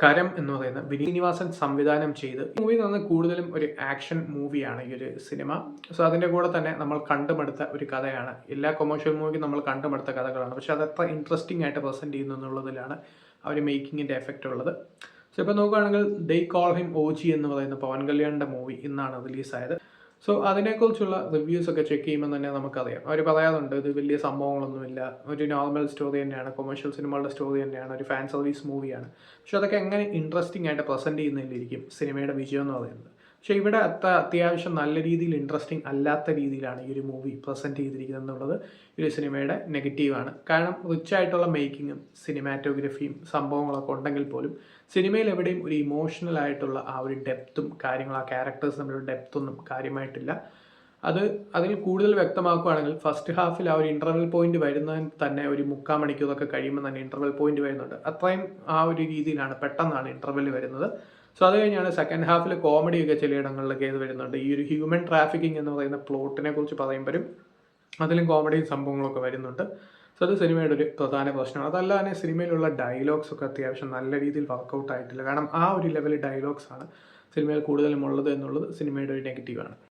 കരം എന്ന് പറയുന്ന വിനീത് ശ്രീനിവാസൻ സംവിധാനം ചെയ്ത് ഈ മൂവി എന്ന് പറഞ്ഞാൽ കൂടുതലും ഒരു ആക്ഷൻ മൂവിയാണ് ഈ ഒരു സിനിമ. സോ അതിൻ്റെ കൂടെ തന്നെ നമ്മൾ കണ്ടുമടുത്ത ഒരു കഥയാണ്. എല്ലാ കൊമേഴ്ഷ്യൽ മൂവിക്കും നമ്മൾ കണ്ടുമടുത്ത കഥകളാണ്, പക്ഷെ അത് എത്ര ഇൻട്രസ്റ്റിംഗ് ആയിട്ട് പ്രസൻറ്റ് ചെയ്യുന്നു എന്നുള്ളതിലാണ് ആ ഒരു മേക്കിങ്ങിൻ്റെ എഫക്റ്റ് ഉള്ളത്. സോ ഇപ്പോൾ നോക്കുകയാണെങ്കിൽ ദേ കോൾ ഹിം OG എന്ന് പറയുന്ന പവൻ കല്യാണിൻ്റെ മൂവി ഇന്നാണ് റിലീസായത്. സോ അതിനെക്കുറിച്ചുള്ള റിവ്യൂസ് ഒക്കെ ചെക്ക് ചെയ്യുമ്പോൾ തന്നെ നമുക്കറിയാം, അവർ പറയാറുണ്ട് ഇത് വലിയ സംഭവങ്ങളൊന്നുമില്ല, ഒരു നോർമൽ സ്റ്റോറി തന്നെയാണ്, കൊമേഴ്ഷ്യൽ സിനിമകളുടെ സ്റ്റോറി തന്നെയാണ്, ഒരു ഫാൻ സർവീസ് മൂവിയാണ്. പക്ഷെ അതൊക്കെ എങ്ങനെ ഇൻട്രസ്റ്റിംഗ് ആയിട്ട് പ്രസൻറ്റ് ചെയ്യുന്നതിലിരിക്കും സിനിമയുടെ വിജയം എന്ന് പറയുന്നത്. പക്ഷേ ഇവിടെ അത്യാവശ്യം നല്ല രീതിയിൽ ഇൻട്രസ്റ്റിംഗ് അല്ലാത്ത രീതിയിലാണ് ഈ ഒരു മൂവി പ്രസൻറ്റ് ചെയ്തിരിക്കുന്നത് എന്നുള്ളത് ഈ ഒരു സിനിമയുടെ നെഗറ്റീവാണ്. കാരണം റിച്ച് ആയിട്ടുള്ള മേക്കിങ്ങും സിനിമാറ്റോഗ്രഫിയും സംഭവങ്ങളൊക്കെ ഉണ്ടെങ്കിൽ പോലും സിനിമയിൽ എവിടെയും ഒരു ഇമോഷണൽ ആയിട്ടുള്ള ആ ഒരു ഡെപ്തും കാര്യങ്ങളും, ആ ക്യാരക്ടേഴ്സ് തമ്മിലുള്ള ഡെപ്തൊന്നും കാര്യമായിട്ടില്ല. അതിൽ കൂടുതൽ വ്യക്തമാക്കുകയാണെങ്കിൽ ഫസ്റ്റ് ഹാഫിൽ ആ ഒരു ഇൻ്റർവെൽ പോയിന്റ് വരുന്നതിന് തന്നെ ഒരു 3/4 മണിക്കൂറൊക്കെ കഴിയുമ്പോൾ തന്നെ ഇൻ്റർവെൽ പോയിന്റ് വരുന്നുണ്ട്. അത്രയും ആ ഒരു രീതിയിലാണ്, പെട്ടെന്നാണ് ഇൻ്റർവെൽ വരുന്നത്. സോ അത് കഴിഞ്ഞാണ് സെക്കൻഡ് ഹാഫിൽ കോമഡിയൊക്കെ ചിലയിടങ്ങളിലൊക്കെ ഇത് വരുന്നുണ്ട്. ഈ ഒരു ഹ്യൂമൻ ട്രാഫിക്കിംഗ് എന്ന് പറയുന്ന പ്ലോട്ടിനെ കുറിച്ച് പറയുമ്പോഴും അതിലും കോമഡിയും സംഭവങ്ങളൊക്കെ വരുന്നുണ്ട്. സോ അത് സിനിമയുടെ ഒരു പ്രധാന പ്രശ്നമാണ്. അതല്ല തന്നെ സിനിമയിലുള്ള ഡയലോഗ്സ് ഒക്കെ അത്യാവശ്യം നല്ല രീതിയിൽ വർക്കൗട്ട് ആയിട്ടില്ല. കാരണം ആ ഒരു ലെവൽ ഡയലോഗ്സ് ആണ് സിനിമയിൽ കൂടുതലും ഉള്ളത് എന്നുള്ളത് സിനിമയുടെ ഒരു നെഗറ്റീവാണ്.